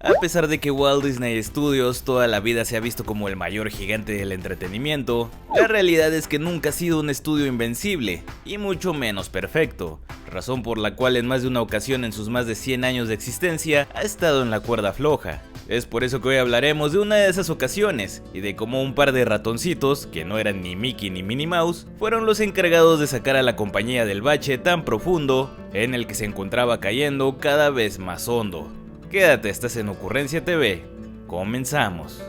A pesar de que Walt Disney Studios toda la vida se ha visto como el mayor gigante del entretenimiento, la realidad es que nunca ha sido un estudio invencible, y mucho menos perfecto, razón por la cual en más de una ocasión en sus más de 100 años de existencia ha estado en la cuerda floja. Es por eso que hoy hablaremos de una de esas ocasiones, y de cómo un par de ratoncitos, que no eran ni Mickey ni Minnie Mouse, fueron los encargados de sacar a la compañía del bache tan profundo en el que se encontraba cayendo cada vez más hondo. Quédate, estás en Ocurrencia TV. Comenzamos.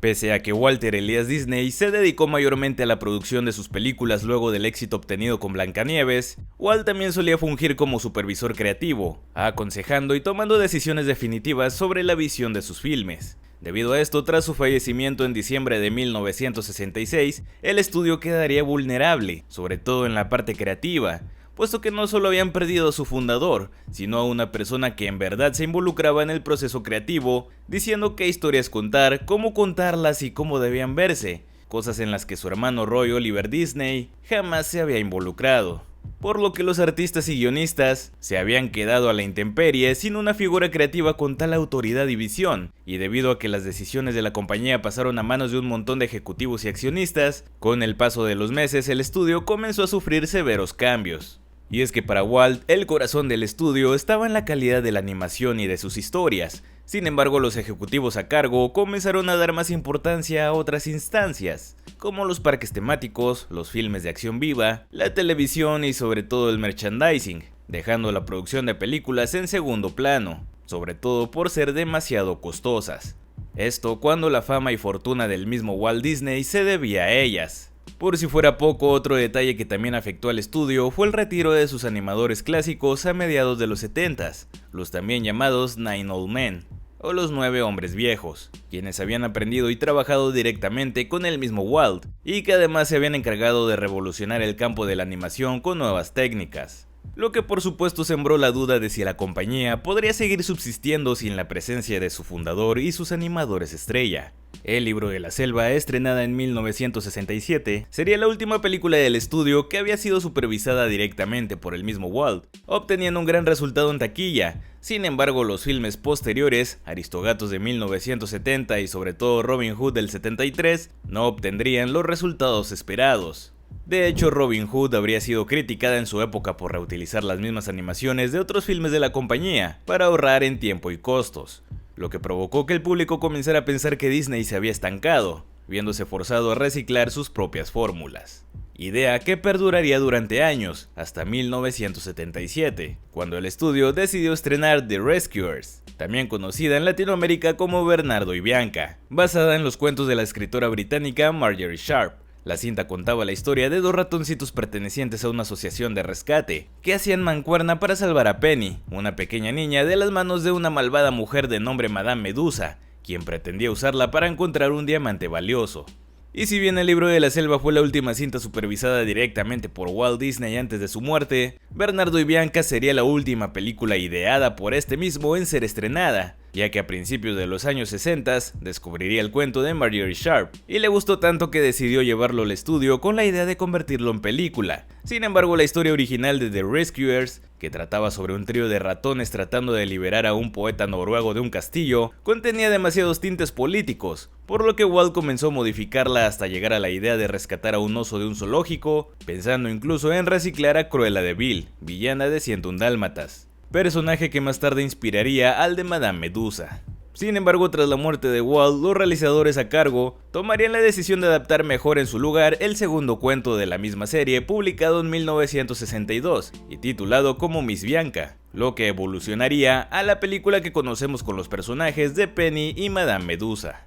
Pese a que Walter Elias Disney se dedicó mayormente a la producción de sus películas luego del éxito obtenido con Blancanieves, Walt también solía fungir como supervisor creativo, aconsejando y tomando decisiones definitivas sobre la visión de sus filmes. Debido a esto, tras su fallecimiento en diciembre de 1966, el estudio quedaría vulnerable, sobre todo en la parte creativa, puesto que no solo habían perdido a su fundador, sino a una persona que en verdad se involucraba en el proceso creativo, diciendo qué historias contar, cómo contarlas y cómo debían verse, cosas en las que su hermano Roy Oliver Disney jamás se había involucrado. Por lo que los artistas y guionistas se habían quedado a la intemperie sin una figura creativa con tal autoridad y visión, y debido a que las decisiones de la compañía pasaron a manos de un montón de ejecutivos y accionistas, con el paso de los meses el estudio comenzó a sufrir severos cambios. Y es que para Walt, el corazón del estudio estaba en la calidad de la animación y de sus historias. Sin embargo, los ejecutivos a cargo comenzaron a dar más importancia a otras instancias, como los parques temáticos, los filmes de acción viva, la televisión y sobre todo el merchandising, dejando la producción de películas en segundo plano, sobre todo por ser demasiado costosas. Esto cuando la fama y fortuna del mismo Walt Disney se debía a ellas. Por si fuera poco, otro detalle que también afectó al estudio fue el retiro de sus animadores clásicos a mediados de los 70s, los también llamados Nine Old Men, o los 9 hombres viejos, quienes habían aprendido y trabajado directamente con el mismo Walt, y que además se habían encargado de revolucionar el campo de la animación con nuevas técnicas. Lo que por supuesto sembró la duda de si la compañía podría seguir subsistiendo sin la presencia de su fundador y sus animadores estrella. El libro de la selva, estrenada en 1967, sería la última película del estudio que había sido supervisada directamente por el mismo Walt, obteniendo un gran resultado en taquilla. Sin embargo, los filmes posteriores, Aristogatos de 1970 y sobre todo Robin Hood del 73, no obtendrían los resultados esperados. De hecho, Robin Hood habría sido criticada en su época por reutilizar las mismas animaciones de otros filmes de la compañía, para ahorrar en tiempo y costos, lo que provocó que el público comenzara a pensar que Disney se había estancado, viéndose forzado a reciclar sus propias fórmulas. Idea que perduraría durante años, hasta 1977, cuando el estudio decidió estrenar The Rescuers, también conocida en Latinoamérica como Bernardo y Bianca, basada en los cuentos de la escritora británica Marjorie Sharp. La cinta contaba la historia de 2 ratoncitos pertenecientes a una asociación de rescate, que hacían mancuerna para salvar a Penny, una pequeña niña, de las manos de una malvada mujer de nombre Madame Medusa, quien pretendía usarla para encontrar un diamante valioso. Y si bien El libro de la selva fue la última cinta supervisada directamente por Walt Disney antes de su muerte, Bernardo y Bianca sería la última película ideada por este mismo en ser estrenada, ya que a principios de los años 60 descubriría el cuento de Marjorie Sharp, y le gustó tanto que decidió llevarlo al estudio con la idea de convertirlo en película. Sin embargo, la historia original de The Rescuers, que trataba sobre un trío de ratones tratando de liberar a un poeta noruego de un castillo, contenía demasiados tintes políticos, por lo que Walt comenzó a modificarla hasta llegar a la idea de rescatar a un oso de un zoológico, pensando incluso en reciclar a Cruella de Vil, villana de 101 Dálmatas, personaje que más tarde inspiraría al de Madame Medusa. Sin embargo, tras la muerte de Walt, los realizadores a cargo tomarían la decisión de adaptar mejor en su lugar el segundo cuento de la misma serie, publicado en 1962 y titulado como Miss Bianca, lo que evolucionaría a la película que conocemos con los personajes de Penny y Madame Medusa.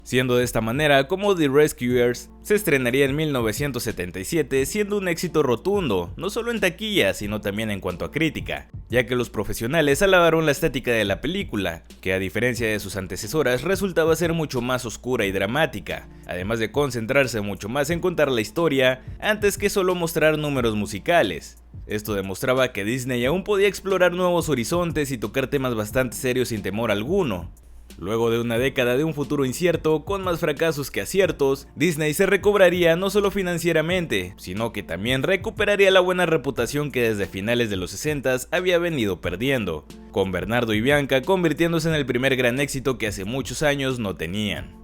Siendo de esta manera como The Rescuers se estrenaría en 1977, siendo un éxito rotundo, no solo en taquilla, sino también en cuanto a crítica, ya que los profesionales alabaron la estética de la película, que a diferencia de sus antecesoras resultaba ser mucho más oscura y dramática, además de concentrarse mucho más en contar la historia antes que solo mostrar números musicales. Esto demostraba que Disney aún podía explorar nuevos horizontes y tocar temas bastante serios sin temor alguno. Luego de una década de un futuro incierto, con más fracasos que aciertos, Disney se recobraría no solo financieramente, sino que también recuperaría la buena reputación que desde finales de los 60s había venido perdiendo, con Bernardo y Bianca convirtiéndose en el primer gran éxito que hace muchos años no tenían.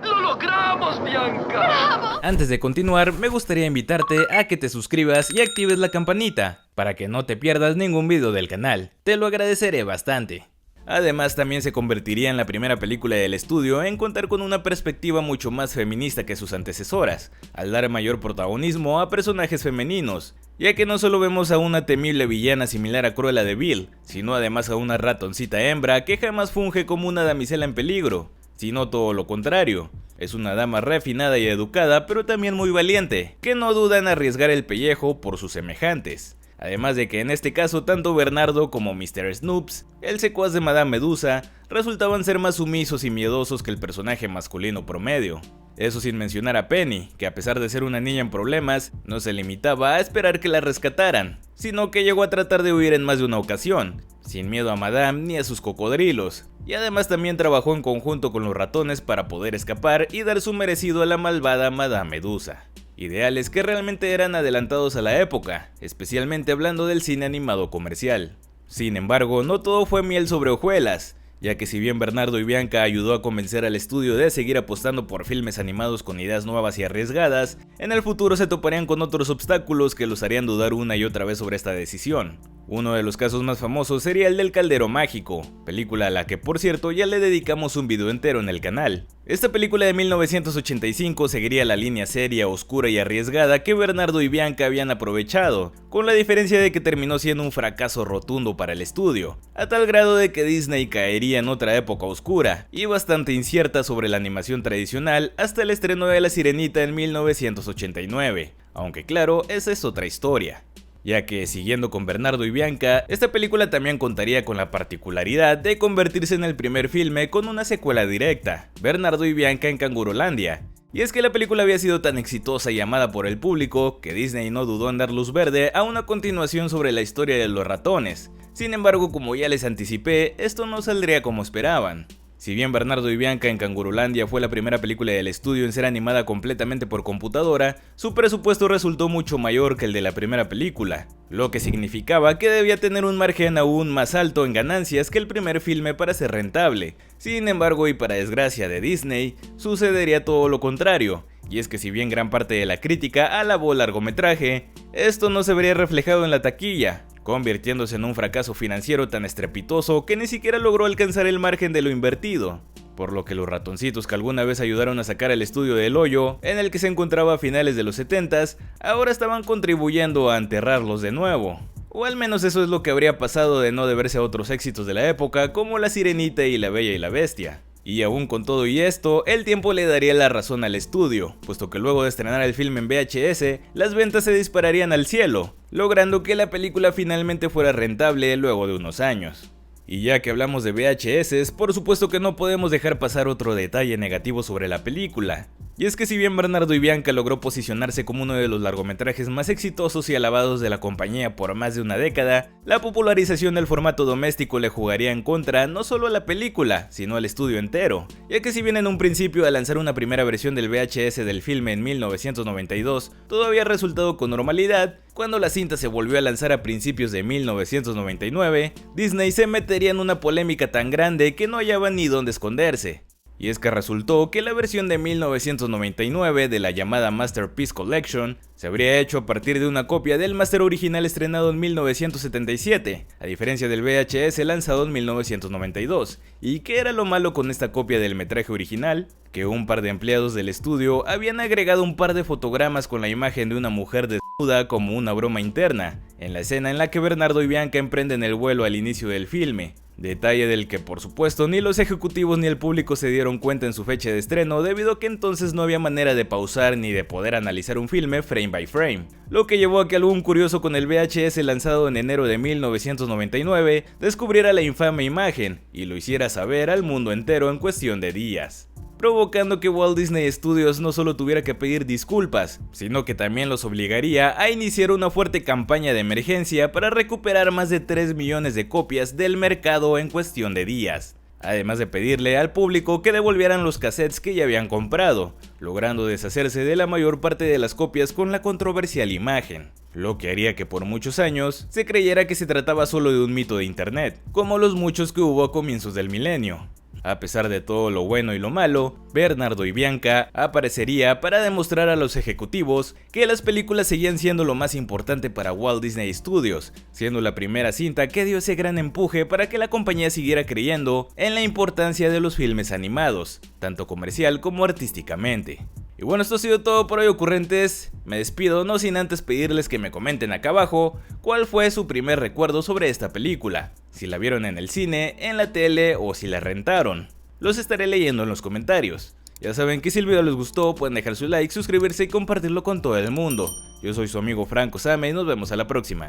¡Lo logramos, Bianca! ¡Bravo! Antes de continuar, me gustaría invitarte a que te suscribas y actives la campanita, para que no te pierdas ningún video del canal, te lo agradeceré bastante. Además, también se convertiría en la primera película del estudio en contar con una perspectiva mucho más feminista que sus antecesoras, al dar mayor protagonismo a personajes femeninos, ya que no solo vemos a una temible villana similar a Cruella de Vil, sino además a una ratoncita hembra que jamás funge como una damisela en peligro, sino todo lo contrario. Es una dama refinada y educada, pero también muy valiente, que no duda en arriesgar el pellejo por sus semejantes. Además de que en este caso tanto Bernardo como Mr. Snoops, el secuaz de Madame Medusa, resultaban ser más sumisos y miedosos que el personaje masculino promedio. Eso sin mencionar a Penny, que a pesar de ser una niña en problemas, no se limitaba a esperar que la rescataran, sino que llegó a tratar de huir en más de una ocasión, sin miedo a Madame ni a sus cocodrilos, y además también trabajó en conjunto con los ratones para poder escapar y dar su merecido a la malvada Madame Medusa. Ideales que realmente eran adelantados a la época, especialmente hablando del cine animado comercial. Sin embargo, no todo fue miel sobre hojuelas, ya que si bien Bernardo y Bianca ayudó a convencer al estudio de seguir apostando por filmes animados con ideas nuevas y arriesgadas, en el futuro se toparían con otros obstáculos que los harían dudar una y otra vez sobre esta decisión. Uno de los casos más famosos sería el del Caldero Mágico, película a la que por cierto ya le dedicamos un video entero en el canal. Esta película de 1985 seguiría la línea seria, oscura y arriesgada que Bernardo y Bianca habían aprovechado, con la diferencia de que terminó siendo un fracaso rotundo para el estudio, a tal grado de que Disney caería en otra época oscura y bastante incierta sobre la animación tradicional hasta el estreno de La Sirenita en 1989, aunque claro, esa es otra historia. Ya que, siguiendo con Bernardo y Bianca, esta película también contaría con la particularidad de convertirse en el primer filme con una secuela directa, Bernardo y Bianca en Cangurolandia. Y es que la película había sido tan exitosa y amada por el público que Disney no dudó en dar luz verde a una continuación sobre la historia de los ratones. Sin embargo, como ya les anticipé, esto no saldría como esperaban. Si bien Bernardo y Bianca en Cangurolandia fue la primera película del estudio en ser animada completamente por computadora, su presupuesto resultó mucho mayor que el de la primera película, lo que significaba que debía tener un margen aún más alto en ganancias que el primer filme para ser rentable. Sin embargo, y para desgracia de Disney, sucedería todo lo contrario, y es que si bien gran parte de la crítica alabó el largometraje, esto no se vería reflejado en la taquilla, convirtiéndose en un fracaso financiero tan estrepitoso que ni siquiera logró alcanzar el margen de lo invertido, por lo que los ratoncitos que alguna vez ayudaron a sacar el estudio del hoyo, en el que se encontraba a finales de los 70s, ahora estaban contribuyendo a enterrarlos de nuevo. O al menos eso es lo que habría pasado de no deberse a otros éxitos de la época como La Sirenita y La Bella y la Bestia. Y aún con todo y esto, el tiempo le daría la razón al estudio, puesto que luego de estrenar el film en VHS, las ventas se dispararían al cielo, logrando que la película finalmente fuera rentable luego de unos años. Y ya que hablamos de VHS, por supuesto que no podemos dejar pasar otro detalle negativo sobre la película. Y es que si bien Bernardo y Bianca logró posicionarse como uno de los largometrajes más exitosos y alabados de la compañía por más de una década, la popularización del formato doméstico le jugaría en contra no solo a la película, sino al estudio entero, ya que si bien en un principio al lanzar una primera versión del VHS del filme en 1992, todo había resultado con normalidad, cuando la cinta se volvió a lanzar a principios de 1999, Disney se metería en una polémica tan grande que no hallaba ni dónde esconderse. Y es que resultó que la versión de 1999 de la llamada Masterpiece Collection se habría hecho a partir de una copia del máster original estrenado en 1977, a diferencia del VHS lanzado en 1992. ¿Y qué era lo malo con esta copia del metraje original? Que un par de empleados del estudio habían agregado un par de fotogramas con la imagen de una mujer desnuda como una broma interna, en la escena en la que Bernardo y Bianca emprenden el vuelo al inicio del filme. Detalle del que por supuesto ni los ejecutivos ni el público se dieron cuenta en su fecha de estreno, debido a que entonces no había manera de pausar ni de poder analizar un filme frame by frame, lo que llevó a que algún curioso con el VHS lanzado en enero de 1999 descubriera la infame imagen y lo hiciera saber al mundo entero en cuestión de días, provocando que Walt Disney Studios no solo tuviera que pedir disculpas, sino que también los obligaría a iniciar una fuerte campaña de emergencia para recuperar más de 3 millones de copias del mercado en cuestión de días. además de pedirle al público que devolvieran los cassettes que ya habían comprado, logrando deshacerse de la mayor parte de las copias con la controversial imagen, lo que haría que por muchos años se creyera que se trataba solo de un mito de internet, como los muchos que hubo a comienzos del milenio. A pesar de todo lo bueno y lo malo, Bernardo y Bianca aparecería para demostrar a los ejecutivos que las películas seguían siendo lo más importante para Walt Disney Studios, siendo la primera cinta que dio ese gran empuje para que la compañía siguiera creyendo en la importancia de los filmes animados, tanto comercial como artísticamente. Y bueno, esto ha sido todo por hoy, ocurrentes. Me despido, no sin antes pedirles que me comenten acá abajo cuál fue su primer recuerdo sobre esta película, si la vieron en el cine, en la tele o si la rentaron. Los estaré leyendo en los comentarios. Ya saben que si el video les gustó pueden dejar su like, suscribirse y compartirlo con todo el mundo. Yo soy su amigo Franco Same y nos vemos a la próxima.